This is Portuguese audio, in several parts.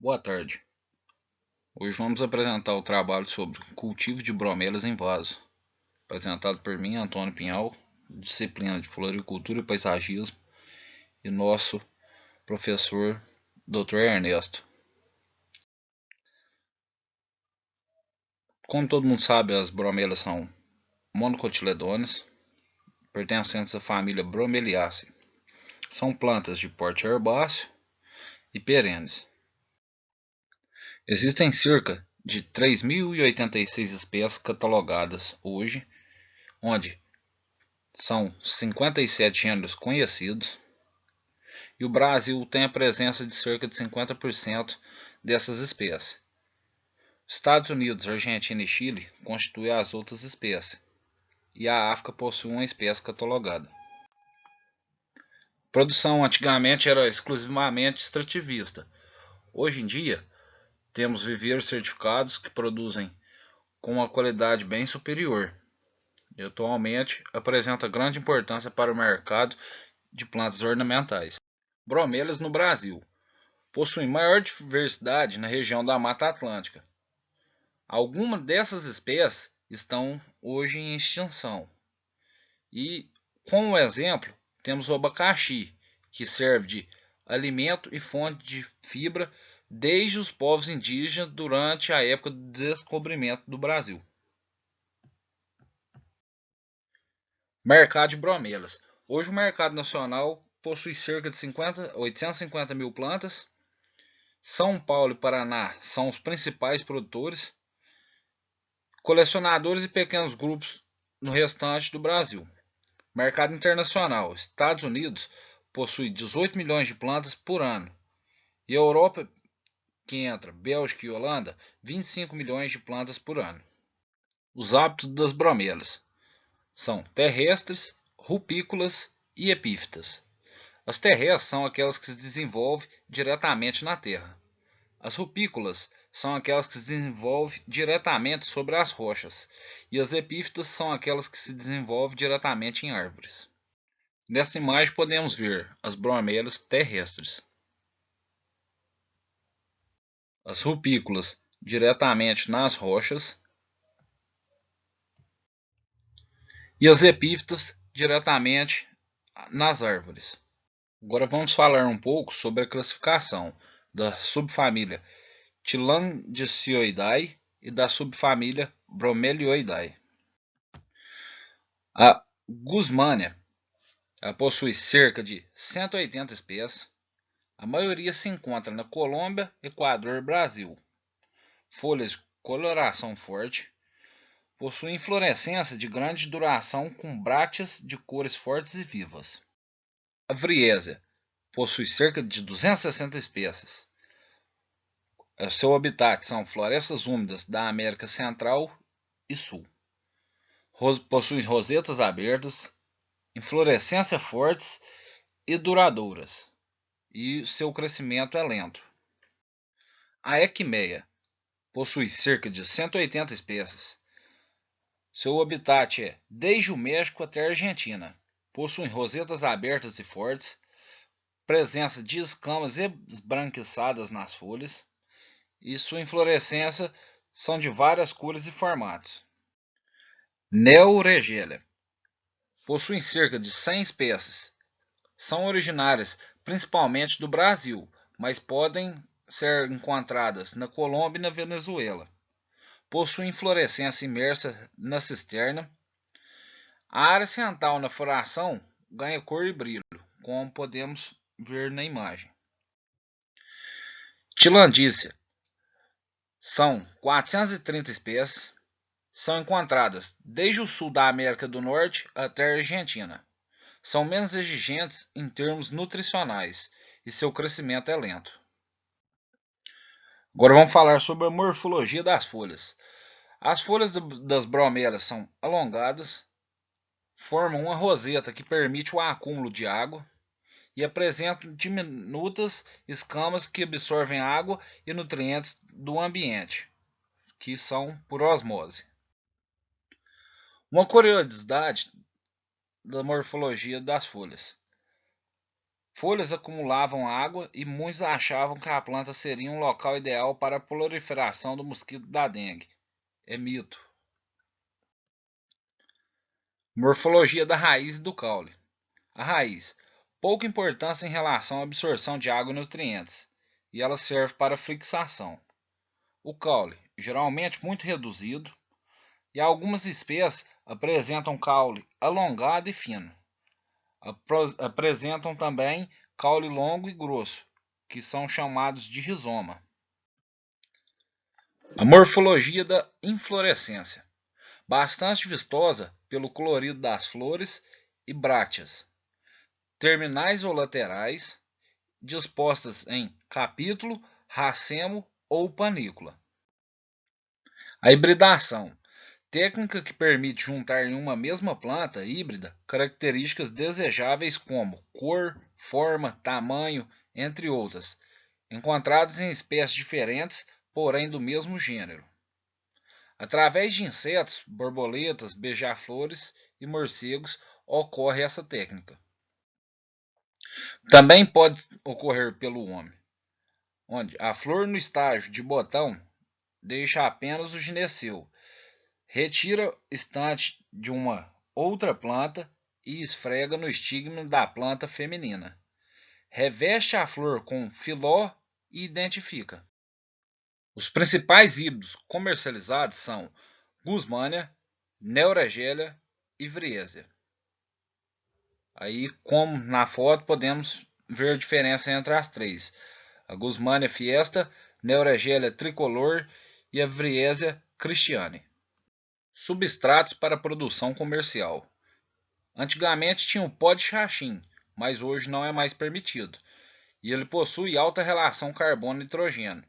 Boa tarde. Hoje vamos apresentar o trabalho sobre cultivo de bromélias em vaso, apresentado por mim, Antônio Pinhal, disciplina de Floricultura e Paisagismo, e nosso professor Dr. Ernesto. Como todo mundo sabe, as bromélias são monocotiledôneas, pertencentes à família Bromeliaceae. São plantas de porte herbáceo e perenes. Existem cerca de 3.086 espécies catalogadas hoje, onde são 57 gêneros conhecidos, e o Brasil tem a presença de cerca de 50% dessas espécies. Estados Unidos, Argentina e Chile constituem as outras espécies, e a África possui uma espécie catalogada. A produção antigamente era exclusivamente extrativista. Hoje em dia, temos viveiros certificados que produzem com uma qualidade bem superior, e atualmente apresenta grande importância para o mercado de plantas ornamentais. Bromélias no Brasil possuem maior diversidade na região da Mata Atlântica. Algumas dessas espécies estão hoje em extinção. E, como exemplo, temos o abacaxi, que serve de alimento e fonte de fibra desde os povos indígenas durante a época do descobrimento do Brasil. Mercado de bromélias. Hoje o mercado nacional possui cerca de 850 mil plantas. São Paulo e Paraná são os principais produtores, colecionadores e pequenos grupos no restante do Brasil. Mercado internacional. Estados Unidos possui 18 milhões de plantas por ano. E a Europa, que entra Bélgica e Holanda, 25 milhões de plantas por ano. Os hábitos das bromélias são terrestres, rupícolas e epífitas. As terrestres são aquelas que se desenvolvem diretamente na terra. As rupícolas são aquelas que se desenvolvem diretamente sobre as rochas, e as epífitas são aquelas que se desenvolvem diretamente em árvores. Nessa imagem podemos ver as bromélias terrestres, as rupícolas diretamente nas rochas e as epífitas diretamente nas árvores. Agora vamos falar um pouco sobre a classificação da subfamília Tillandicioidae e da subfamília Bromelioidae. A Guzmania possui cerca de 180 espécies. A maioria se encontra na Colômbia, Equador e Brasil. Folhas de coloração forte. Possui inflorescência de grande duração com brácteas de cores fortes e vivas. A Vriesia possui cerca de 260 espécies. Seu habitat são florestas úmidas da América Central e Sul. Possui rosetas abertas, inflorescência fortes e duradouras, e seu crescimento é lento. A Equimea possui cerca de 180 espécies. Seu habitat é desde o México até a Argentina. Possui rosetas abertas e fortes, presença de escamas esbranquiçadas nas folhas, e sua inflorescência são de várias cores e formatos. Neuregelia possui cerca de 100 espécies. São originárias principalmente do Brasil, mas podem ser encontradas na Colômbia e na Venezuela. Possui inflorescência imersa na cisterna. A área central na floração ganha cor e brilho, como podemos ver na imagem. Tillandicea são 430 espécies. São encontradas desde o sul da América do Norte até a Argentina. São menos exigentes em termos nutricionais e seu crescimento é lento. Agora vamos falar sobre a morfologia das folhas. As folhas das bromélias são alongadas, formam uma roseta que permite o acúmulo de água e apresentam diminutas escamas que absorvem água e nutrientes do ambiente, que são por osmose. Uma curiosidade da morfologia das folhas. Folhas acumulavam água e muitos achavam que a planta seria um local ideal para a proliferação do mosquito da dengue. É mito. Morfologia da raiz e do caule. A raiz. Pouca importância em relação à absorção de água e nutrientes, e ela serve para fixação. O caule, geralmente muito reduzido, e algumas espécies apresentam caule alongado e fino. Apresentam também caule longo e grosso, que são chamados de rizoma. A morfologia da inflorescência. Bastante vistosa pelo colorido das flores e brácteas, terminais ou laterais, dispostas em capítulo, racemo ou panícula. A hibridação. Técnica que permite juntar em uma mesma planta híbrida características desejáveis como cor, forma, tamanho, entre outras, encontradas em espécies diferentes, porém do mesmo gênero. Através de insetos, borboletas, beija-flores e morcegos ocorre essa técnica. Também pode ocorrer pelo homem, onde a flor no estágio de botão deixa apenas o gineceu, retira estante de uma outra planta e esfrega no estigma da planta feminina. Reveste a flor com filó e identifica. Os principais híbridos comercializados são Guzmania, Neuragelia e Vriesia. Aí, como na foto, podemos ver a diferença entre as três. A Guzmania Fiesta, Neuragelia Tricolor e a Vriesia Christiane. Substratos para produção comercial. Antigamente tinha o pó de xaxim, mas hoje não é mais permitido. E ele possui alta relação carbono-nitrogênio.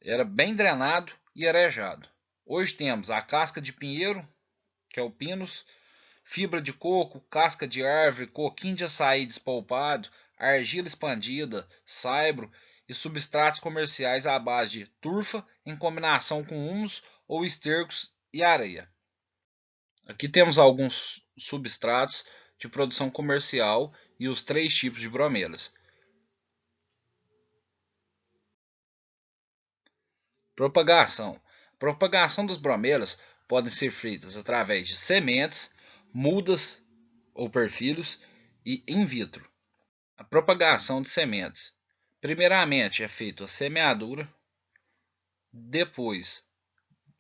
Era bem drenado e arejado. Hoje temos a casca de pinheiro, que é o pinus, fibra de coco, casca de árvore, coquinho de açaí despolpado, argila expandida, saibro e substratos comerciais à base de turfa em combinação com humus ou estercos e areia. Aqui temos alguns substratos de produção comercial e os 3 tipos de bromelas. Propagação. Propagação das bromelas podem ser feitas através de sementes, mudas ou perfilhos e in vitro. A propagação de sementes. Primeiramente é feita a semeadura, depois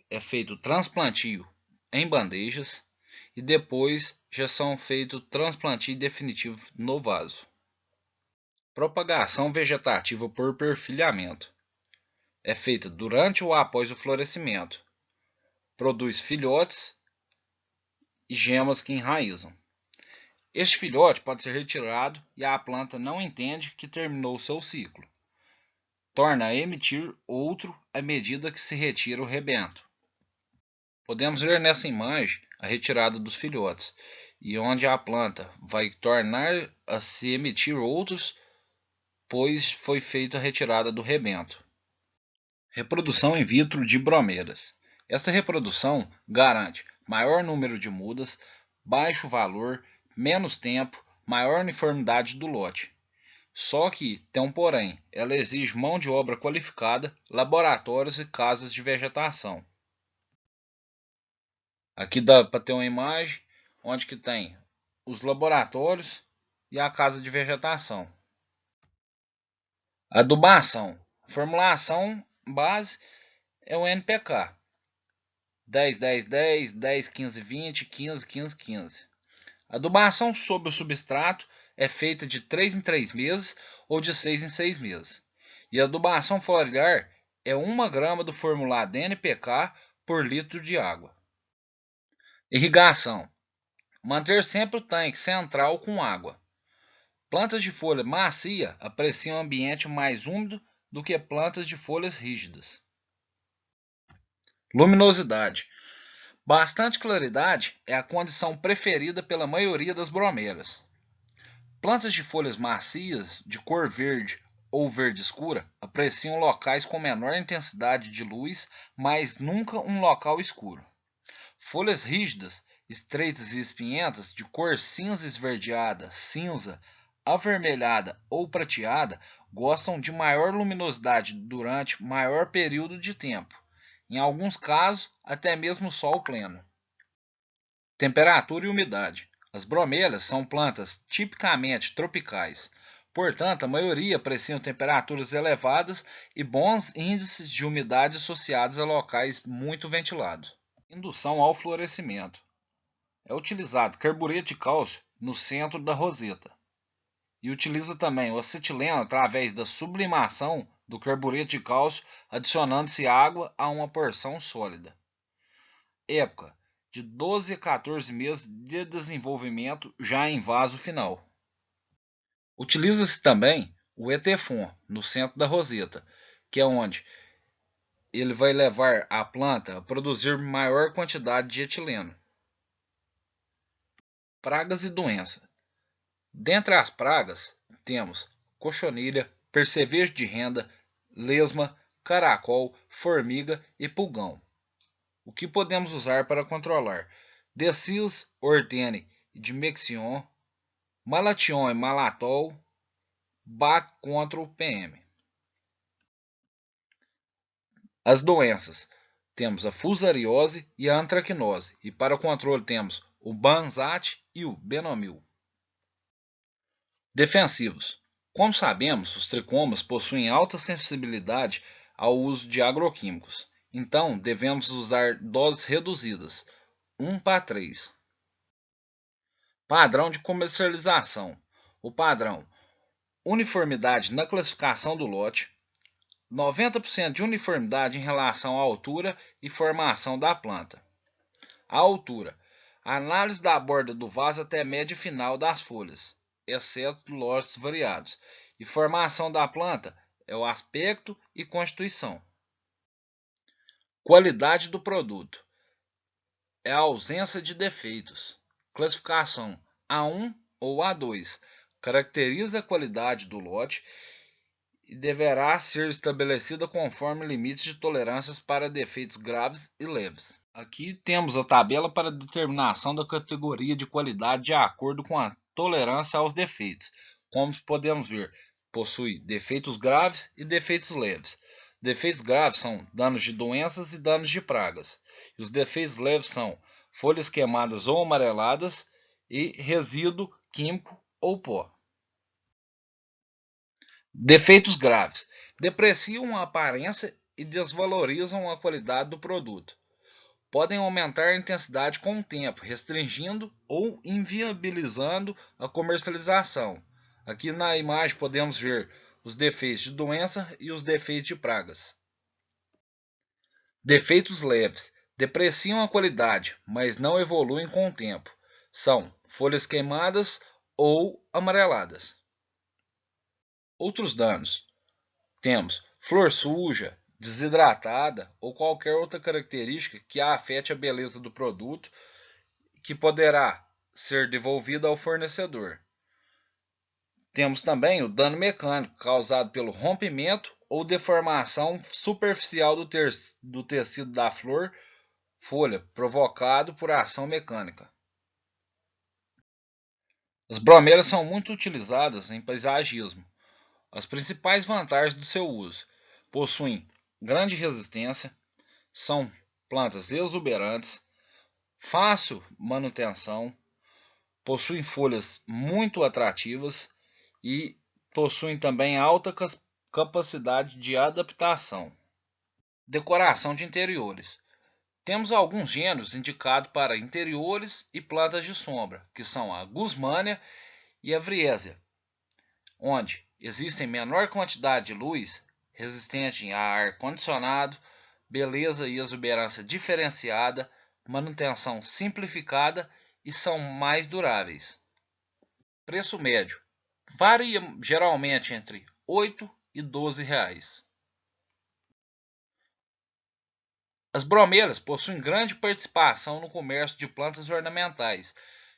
é feito o transplantio em bandejas e depois já são feito o transplantio definitivo no vaso. Propagação vegetativa por perfilhamento. É feita durante ou após o florescimento. Produz filhotes e gemas que enraizam. Este filhote pode ser retirado e a planta não entende que terminou seu ciclo. Torna a emitir outro à medida que se retira o rebento. Podemos ver nessa imagem a retirada dos filhotes, e onde a planta vai tornar a se emitir outros, pois foi feita a retirada do rebento. Reprodução in vitro de bromelas. Essa reprodução garante maior número de mudas, baixo valor, menos tempo, maior uniformidade do lote. Só que tem um porém, ela exige mão de obra qualificada, laboratórios e casas de vegetação. Aqui dá para ter uma imagem onde que tem os laboratórios e a casa de vegetação. Adubação. Formulação base é o NPK. 10, 10, 10, 10, 15, 20, 15, 15, 15. A adubação sobre o substrato é feita de 3 em 3 meses ou de 6 em 6 meses. E a adubação foliar é 1 grama do formulado NPK por litro de água. Irrigação. Manter sempre o tanque central com água. Plantas de folha macia apreciam ambiente mais úmido do que plantas de folhas rígidas. Luminosidade. Bastante claridade é a condição preferida pela maioria das bromelas. Plantas de folhas macias, de cor verde ou verde escura, apreciam locais com menor intensidade de luz, mas nunca um local escuro. Folhas rígidas, estreitas e espinhentas, de cor cinza esverdeada, cinza, avermelhada ou prateada gostam de maior luminosidade durante maior período de tempo, em alguns casos até mesmo sol pleno. Temperatura e umidade. As bromélias são plantas tipicamente tropicais, portanto, a maioria apreciam temperaturas elevadas e bons índices de umidade associados a locais muito ventilados. Indução ao florescimento. É utilizado carbureto de cálcio no centro da roseta e utiliza também o acetileno através da sublimação do carbureto de cálcio, adicionando-se água a uma porção sólida. Época: de 12 a 14 meses de desenvolvimento já em vaso final. Utiliza-se também o Etefon no centro da roseta, que é onde ele vai levar a planta a produzir maior quantidade de etileno. Pragas e doenças. Dentre as pragas, temos cochonilha, percevejo de renda, lesma, caracol, formiga e pulgão. O que podemos usar para controlar? Decis, Ortene e Dimexion, Malation e Malatol, BAC contra o PM. As doenças. Temos a fusariose e a antracnose, e para o controle temos o Banzat e o Benomil. Defensivos. Como sabemos, os tricomas possuem alta sensibilidade ao uso de agroquímicos, então devemos usar doses reduzidas, 1:3. Padrão de comercialização. O padrão: uniformidade na classificação do lote, 90% de uniformidade em relação à altura e formação da planta. A altura: análise da borda do vaso até a média final das folhas, exceto lotes variados. E formação da planta é o aspecto e constituição. Qualidade do produto é a ausência de defeitos. Classificação A1 ou A2 caracteriza a qualidade do lote e deverá ser estabelecida conforme limites de tolerâncias para defeitos graves e leves. Aqui temos a tabela para determinação da categoria de qualidade de acordo com a tolerância aos defeitos. Como podemos ver, possui defeitos graves e defeitos leves. Defeitos graves são danos de doenças e danos de pragas. E os defeitos leves são folhas queimadas ou amareladas e resíduo químico ou pó. Defeitos graves: depreciam a aparência e desvalorizam a qualidade do produto. Podem aumentar a intensidade com o tempo, restringindo ou inviabilizando a comercialização. Aqui na imagem podemos ver os defeitos de doença e os defeitos de pragas. Defeitos leves: depreciam a qualidade, mas não evoluem com o tempo. São folhas queimadas ou amareladas. Outros danos: temos flor suja, desidratada ou qualquer outra característica que afete a beleza do produto, que poderá ser devolvida ao fornecedor. Temos também o dano mecânico, causado pelo rompimento ou deformação superficial do tecido da flor, folha, provocado por ação mecânica. As bromélias são muito utilizadas em paisagismo. As principais vantagens do seu uso: possuem grande resistência, são plantas exuberantes, fácil manutenção, possuem folhas muito atrativas e possuem também alta capacidade de adaptação. Decoração de interiores. Temos alguns gêneros indicados para interiores e plantas de sombra, que são a Guzmania e a Vriesia, onde existem menor quantidade de luz, resistente a ar condicionado, beleza e exuberância diferenciada, manutenção simplificada e são mais duráveis. Preço médio varia geralmente entre R$ 8 e R$ 12. As bromélias possuem grande participação no comércio de plantas ornamentais,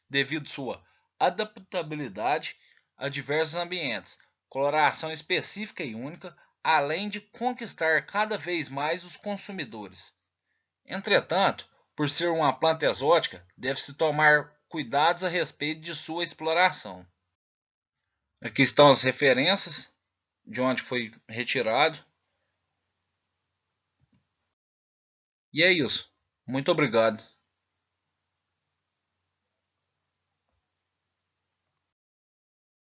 devido sua adaptabilidade a diversos ambientes, coloração específica e única, além de conquistar cada vez mais os consumidores. Entretanto, por ser uma planta exótica, deve-se tomar cuidados a respeito de sua exploração. Aqui estão as referências de onde foi retirado. E é isso. Muito obrigado.